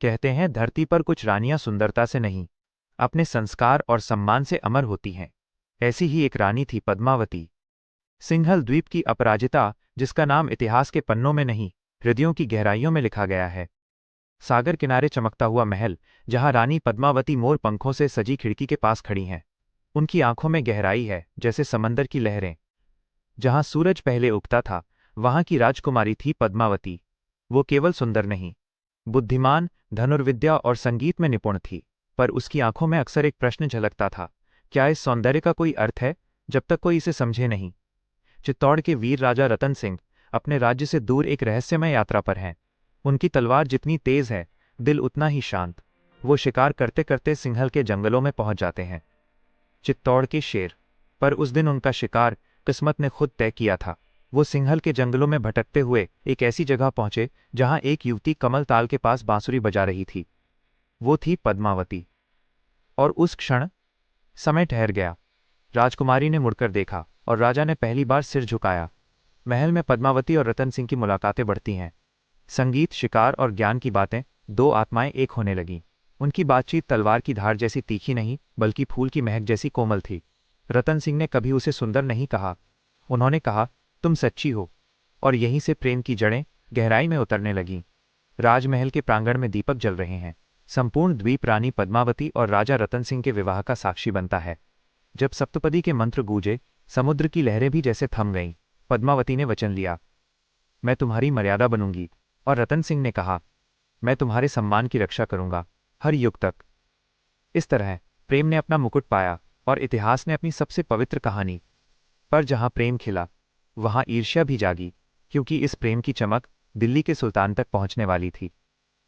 कहते हैं धरती पर कुछ रानियां सुंदरता से नहीं, अपने संस्कार और सम्मान से अमर होती हैं। ऐसी ही एक रानी थी पद्मावती। सिंघल द्वीप की अपराजिता, जिसका नाम इतिहास के पन्नों में नहीं, हृदयों की गहराइयों में लिखा गया है। सागर किनारे चमकता हुआ महल, जहां रानी पद्मावती मोर पंखों से सजी खिड़की के पास खड़ी हैं। उनकी आंखों में गहराई है, जैसे समंदर की लहरें। जहां सूरज पहले उगता था, वहां की राजकुमारी थी पद्मावती। वो केवल सुंदर नहीं, बुद्धिमान, धनुर्विद्या और संगीत में निपुण थी। पर उसकी आंखों में अक्सर एक प्रश्न झलकता था, क्या इस सौंदर्य का कोई अर्थ है? जब तक कोई इसे समझे नहीं। चित्तौड़ के वीर राजा रतन सिंह अपने राज्य से दूर एक रहस्यमय यात्रा पर हैं। उनकी तलवार जितनी तेज है, दिल उतना ही शांत। वो शिकार करते करते सिंघल के जंगलों में पहुंच जाते हैं। चित्तौड़ के शेर। पर उस दिन उनका शिकार किस्मत ने खुद तय किया था। वो सिंघल के जंगलों में भटकते हुए एक ऐसी जगह पहुंचे जहां एक युवती कमल ताल के पास बांसुरी बजा रही थी। वो थी पद्मावती। और उस क्षण समय ठहर गया। राजकुमारी ने मुड़कर देखा और राजा ने पहली बार सिर झुकाया। महल में पद्मावती और रतन सिंह की मुलाकातें बढ़ती हैं। संगीत, शिकार और ज्ञान की बातें, दो आत्माएं एक होने लगीं। उनकी बातचीत तलवार की धार जैसी तीखी नहीं, बल्कि फूल की महक जैसी कोमल थी। रतन सिंह ने कभी उसे सुंदर नहीं कहा। उन्होंने कहा, तुम सच्ची हो। और यहीं से प्रेम की जड़ें गहराई में उतरने लगीं। राजमहल के प्रांगण में दीपक जल रहे हैं। संपूर्ण द्वीप रानी पद्मावती और राजा रतन सिंह के विवाह का साक्षी बनता है। जब सप्तपदी के मंत्र गूंजे, समुद्र की लहरें भी जैसे थम गईं। पद्मावती ने वचन लिया, मैं तुम्हारी मर्यादा बनूंगी। और रतन सिंह ने कहा, मैं तुम्हारे सम्मान की रक्षा करूंगा, हर युग तक। इस तरह प्रेम ने अपना मुकुट पाया और इतिहास ने अपनी सबसे पवित्र कहानी। पर जहां प्रेम खिला, वहां ईर्ष्या भी जागी, क्योंकि इस प्रेम की चमक दिल्ली के सुल्तान तक पहुंचने वाली थी।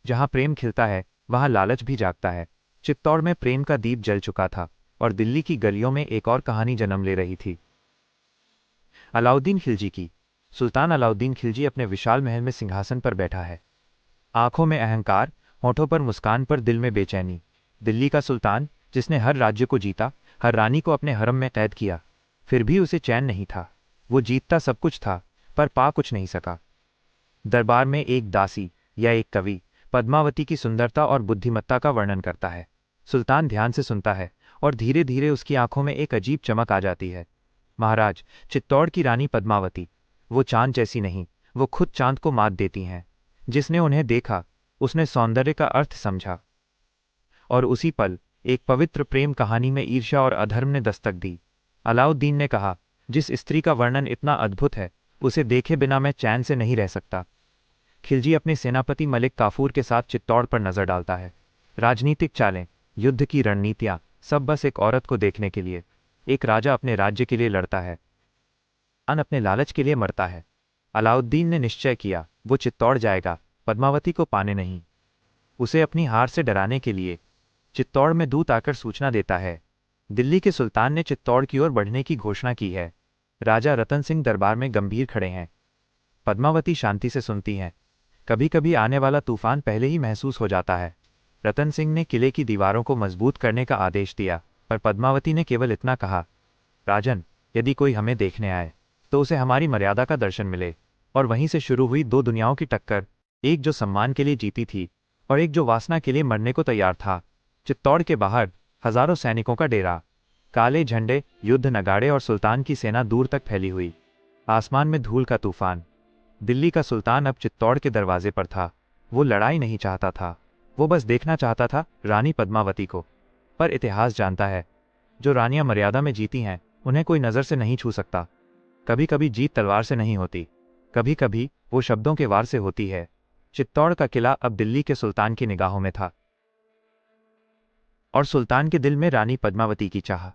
जहां प्रेम खिलता है, वहां लालच भी जागता है। चित्तौड़ में प्रेम का दीप जल चुका था और दिल्ली की गलियों में एक और कहानी जन्म ले रही थी। अलाउद्दीन खिलजी की। सुल्तान अलाउद्दीन खिलजी अपने विशाल महल में सिंहासन पर बैठा है। आंखों में अहंकार, होठों पर मुस्कान, पर दिल में बेचैनी। दिल्ली का सुल्तान, जिसने हर राज्य को जीता, हर रानी को अपने हरम में कैद किया, फिर भी उसे चैन नहीं था। वो जीतता सब कुछ था, पर पा कुछ नहीं सका। दरबार में एक दासी या एक कवि पद्मावती की सुंदरता और बुद्धिमत्ता का वर्णन करता है। सुल्तान ध्यान से सुनता है और धीरे धीरे उसकी आंखों में एक अजीब चमक आ जाती है। महाराज, चित्तौड़ की रानी पद्मावती, वो चांद जैसी नहीं, वो खुद चांद को मात देती हैं। जिसने उन्हें देखा, उसने सौंदर्य का अर्थ समझा। और उसी पल एक पवित्र प्रेम कहानी में ईर्ष्या और अधर्म ने दस्तक दी। अलाउद्दीन ने कहा, जिस स्त्री का वर्णन इतना अद्भुत है, उसे देखे बिना मैं चैन से नहीं रह सकता। खिलजी अपने सेनापति मलिक काफूर के साथ चित्तौड़ पर नजर डालता है। राजनीतिक चालें, युद्ध की रणनीतियां, सब बस एक औरत को देखने के लिए। एक राजा अपने राज्य के लिए लड़ता है, अपने लालच के लिए मरता है। अलाउद्दीन ने निश्चय किया, वो चित्तौड़ जाएगा, पद्मावती को पाने नहीं, उसे अपनी हार से डराने के लिए। चित्तौड़ में दूत आकर सूचना देता है, दिल्ली के सुल्तान ने चित्तौड़ की ओर बढ़ने की घोषणा की है। राजा रतन सिंह दरबार में गंभीर खड़े हैं। पद्मावती शांति से सुनती हैं। कभी कभी आने वाला तूफान पहले ही महसूस हो जाता है। रतन सिंह ने किले की दीवारों को मजबूत करने का आदेश दिया, पर पद्मावती ने केवल इतना कहा, राजन, यदि कोई हमें देखने आए, तो उसे हमारी मर्यादा का दर्शन मिले। और वहीं से शुरू हुई दो दुनियाओं की टक्कर, एक जो सम्मान के लिए जीती थी और एक जो वासना के लिए मरने को तैयार था। चित्तौड़ के बाहर हजारों सैनिकों का डेरा, काले झंडे, युद्ध नगाड़े और सुल्तान की सेना दूर तक फैली हुई। आसमान में धूल का तूफान। दिल्ली का सुल्तान अब चित्तौड़ के दरवाजे पर था। वो लड़ाई नहीं चाहता था, वो बस देखना चाहता था रानी पद्मावती को। पर इतिहास जानता है, जो रानियां मर्यादा में जीती हैं, उन्हें कोई नजर से नहीं छू सकता। कभी कभी जीत तलवार से नहीं होती, कभी कभी वो शब्दों के वार से होती है। चित्तौड़ का किला अब दिल्ली के सुल्तान की निगाहों में था, और सुल्तान के दिल में रानी पद्मावती की चाह।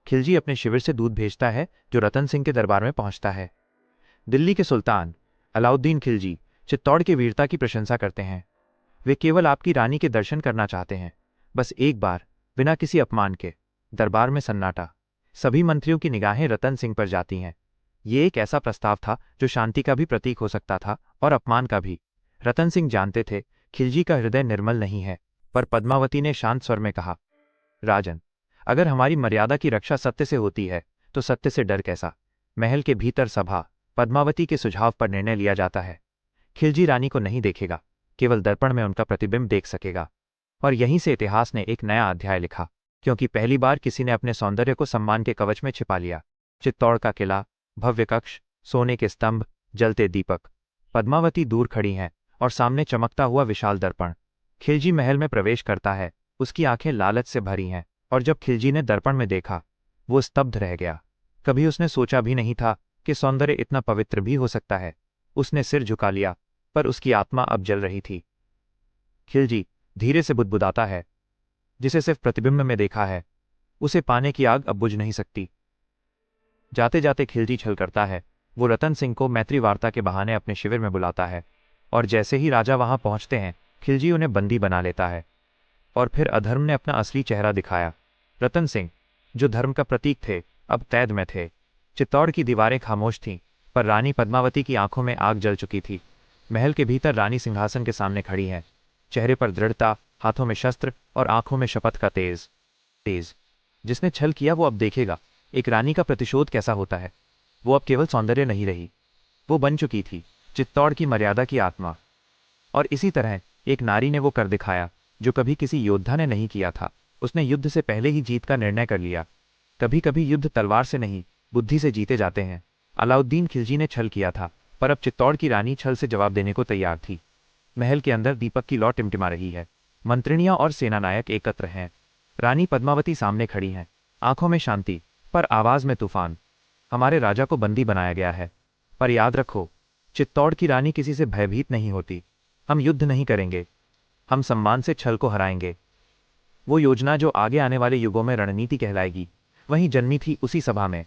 खिलजी अपने शिविर से दूत भेजता है, जो रतन सिंह के दरबार में पहुंचता है। दिल्ली के सुल्तान अलाउद्दीन खिलजी चित्तौड़ की वीरता की प्रशंसा करते हैं। वे केवल आपकी रानी के दर्शन करना चाहते हैं, बस एक बार, बिना किसी अपमान के। दरबार में सन्नाटा। सभी मंत्रियों की निगाहें रतन सिंह पर जाती हैं। ये एक ऐसा प्रस्ताव था जो शांति का भी प्रतीक हो सकता था और अपमान का भी। रतन सिंह जानते थे, खिलजी का हृदय निर्मल नहीं है। पर पद्मावती ने शांत स्वर में कहा, राजन, अगर हमारी मर्यादा की रक्षा सत्य से होती है, तो सत्य से डर कैसा? महल के भीतर सभा, पद्मावती के सुझाव पर निर्णय लिया जाता है। खिलजी रानी को नहीं देखेगा, केवल दर्पण में उनका प्रतिबिंब देख सकेगा। और यहीं से इतिहास ने एक नया अध्याय लिखा, क्योंकि पहली बार किसी ने अपने सौंदर्य को सम्मान के कवच में छिपा लिया। चित्तौड़ का किला, भव्य कक्ष, सोने के स्तंभ, जलते दीपक। पद्मावती दूर खड़ी हैं और सामने चमकता हुआ विशाल दर्पण। खिलजी महल में प्रवेश करता है, उसकी आंखें लालच से भरी हैं, और जब खिलजी ने दर्पण में देखा, वो स्तब्ध रह गया। कभी उसने सोचा भी नहीं था कि सौंदर्य इतना पवित्र भी हो सकता है। उसने सिर झुका लिया, पर उसकी आत्मा अब जल रही थी। खिलजी धीरे से बुदबुदाता है, जिसे सिर्फ प्रतिबिंब में देखा है, उसे पाने की आग अब बुझ नहीं सकती। जाते जाते खिलजी छल करता है। वो रतन सिंह को मैत्री वार्ता के बहाने अपने शिविर में बुलाता है, और जैसे ही राजा वहां पहुंचते हैं, खिलजी उन्हें बंदी बना लेता है। और फिर अधर्म ने अपना असली चेहरा दिखाया। रतन सिंह, जो धर्म का प्रतीक थे, अब कैद में थे। चित्तौड़ की दीवारें खामोश थीं, पर रानी पद्मावती की आंखों में आग जल चुकी थी। महल के भीतर रानी सिंहासन के सामने खड़ी है, चेहरे पर दृढ़ता, हाथों में शस्त्र और आंखों में शपथ का तेज। जिसने छल किया वो अब देखेगा एक रानी का प्रतिशोध कैसा होता है। वो अब केवल सौंदर्य नहीं रही, वो बन चुकी थी चित्तौड़ की मर्यादा की आत्मा। और इसी तरह एक नारी ने वो कर दिखाया जो कभी किसी योद्धा ने नहीं किया था। उसने युद्ध से पहले ही जीत का निर्णय कर लिया। कभी कभी युद्ध तलवार से नहीं, बुद्धि से जीते जाते हैं। अलाउद्दीन खिलजी ने छल किया था, पर अब चित्तौड़ की रानी छल से जवाब देने को तैयार थी। महल के अंदर दीपक की लौ टिमटिमा रही है। मंत्रिणियां और सेनानायक एकत्र हैं। रानी पद्मावती सामने खड़ी हैं, आंखों में शांति, पर आवाज में तूफान। हमारे राजा को बंदी बनाया गया है, पर याद रखो, चित्तौड़ की रानी किसी से भयभीत नहीं होती। हम युद्ध नहीं करेंगे, हम सम्मान से छल को हराएंगे। वो योजना जो आगे आने वाले युगों में रणनीति कहलाएगी, वहीं जन्मी थी उसी सभा में।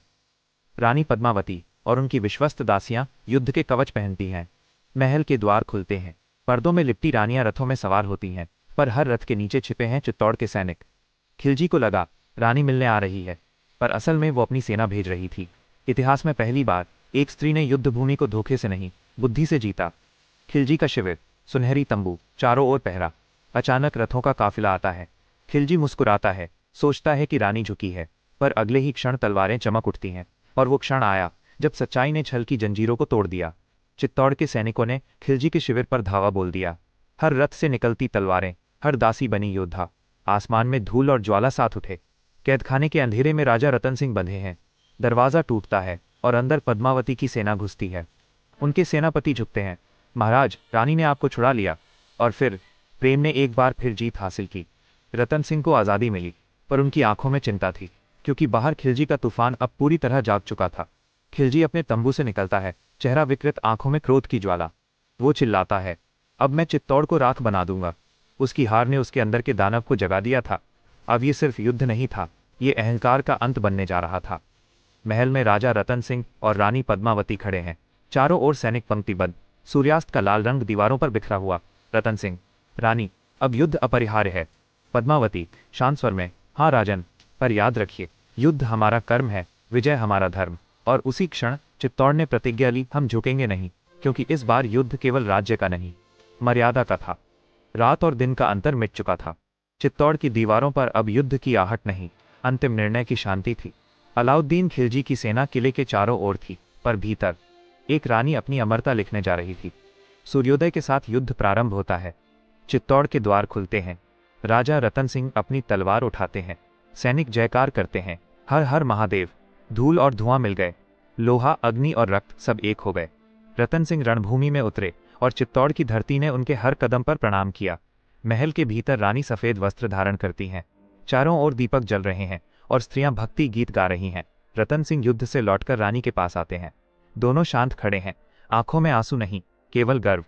रानी पद्मावती और उनकी विश्वस्त दासियां युद्ध के कवच पहनती हैं। महल के द्वार खुलते हैं, पर्दों में लिपटी रानियां रथों में सवार होती हैं, पर हर रथ के नीचे छिपे हैं चित्तौड़ के सैनिक। खिलजी को लगा रानी मिलने आ रही है, पर असल में वो अपनी सेना भेज रही थी। इतिहास में पहली बार एक स्त्री ने युद्ध भूमि को धोखे से नहीं, बुद्धि से जीता। खिलजी का शिविर, सुनहरी तंबू, चारों ओर पहरा। अचानक रथों का काफिला आता है। खिलजी मुस्कुराता है, सोचता है कि रानी झुकी है, पर अगले ही क्षण तलवारें चमक उठती हैं। और वो क्षण आया जब सच्चाई ने छल की जंजीरों को तोड़ दिया। चित्तौड़ के सैनिकों ने खिलजी के शिविर पर धावा बोल दिया। हर रथ से निकलती तलवारें, हर दासी बनी योद्धा। आसमान में धूल और ज्वाला साथ उठे। कैदखाने के अंधेरे में राजा रतन सिंह बंधे हैं। दरवाजा टूटता है और अंदर पद्मावती की सेना घुसती है। उनके सेनापति झुकते हैं। महाराज, रानी ने आपको छुड़ा लिया। और फिर प्रेम ने एक बार फिर जीत हासिल की। रतन सिंह को आज़ादी मिली, पर उनकी आंखों में चिंता थी, क्योंकि बाहर खिलजी का तूफान अब पूरी तरह जाग चुका था। खिलजी अपने तंबू से निकलता है, चेहरा विकृत, आंखों में क्रोध की ज्वाला। वो चिल्लाता है, अब मैं चित्तौड़ को राख बना दूंगा। उसकी हार ने उसके अंदर के दानव को जगा दिया था। अब ये सिर्फ युद्ध नहीं था, ये अहंकार का अंत बनने जा रहा था। महल में राजा रतन सिंह और रानी पद्मावती खड़े हैं, चारों ओर सैनिक पंक्तिबद्ध। सूर्यास्त का लाल रंग दीवारों पर बिखरा हुआ। रतन सिंह, रानी, अब युद्ध अपरिहार्य है। पद्मावती शांत स्वर में, हाँ राजन, पर याद रखिए, युद्ध हमारा कर्म है, विजय हमारा धर्म। और उसी क्षण चित्तौड़ ने प्रतिज्ञा ली, हम झुकेंगे नहीं, क्योंकि इस बार युद्ध केवल राज्य का नहीं, मर्यादा का था। रात और दिन का अंतर मिट चुका था। चित्तौड़ की दीवारों पर अब युद्ध की आहट नहीं, अंतिम निर्णय की शांति थी। अलाउद्दीन खिलजी की सेना किले के चारों ओर थी, पर भीतर एक रानी अपनी अमरता लिखने जा रही थी। सूर्योदय के साथ युद्ध प्रारंभ होता है। चित्तौड़ के द्वार खुलते हैं। राजा रतन सिंह अपनी तलवार उठाते हैं। सैनिक जयकार करते हैं, हर हर महादेव। धूल और धुआं मिल गए, लोहा, अग्नि और रक्त सब एक हो गए। रतन सिंह रणभूमि में उतरे और चित्तौड़ की धरती ने उनके हर कदम पर प्रणाम किया। महल के भीतर रानी सफेद वस्त्र धारण करती हैं। चारों ओर दीपक जल रहे हैं और स्त्रियां भक्ति गीत गा रही हैं। रतन सिंह युद्ध से लौटकर रानी के पास आते हैं। दोनों शांत खड़े हैं, आंखों में आंसू नहीं, केवल गर्व।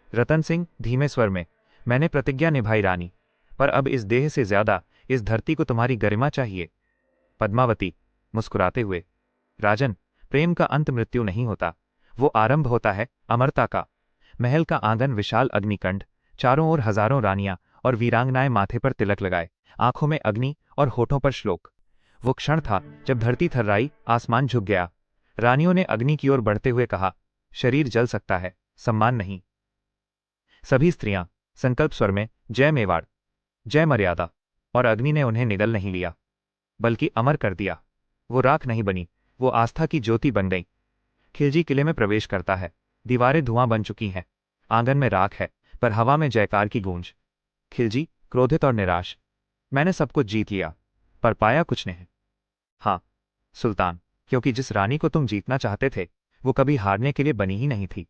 रतन सिंह धीमे स्वर में, मैंने प्रतिज्ञा निभाई रानी, पर अब इस देह से ज्यादा इस धरती को तुम्हारी गरिमा चाहिए। पद्मावती मुस्कुराते हुए, राजन, प्रेम का अंत मृत्यु नहीं होता, वो आरंभ होता है अमरता का। महल का आंगन विशाल अग्निकंड, चारों ओर हजारों रानियां और वीरांगनाएं माथे पर तिलक लगाए, आंखों में अग्नि और होठों पर श्लोक। वो क्षण था जब धरती थर्राई, आसमान झुक गया। रानियों ने अग्नि की ओर बढ़ते हुए कहा, शरीर जल सकता है, सम्मान नहीं। सभी स्त्रियां संकल्प स्वर में, जय मेवाड़, जय मर्यादा। और अग्नि ने उन्हें निगल नहीं लिया, बल्कि अमर कर दिया। वो राख नहीं बनी, वो आस्था की ज्योति बन गई। खिलजी किले में प्रवेश करता है। दीवारें धुआं बन चुकी हैं, आंगन में राख है, पर हवा में जयकार की गूंज। खिलजी, क्रोधित और निराश। मैंने सब कुछ जीत लिया, पर पाया कुछ नहीं। हाँ सुल्तान, क्योंकि जिस रानी को तुम जीतना चाहते थे वो कभी हारने के लिए बनी ही नहीं थी।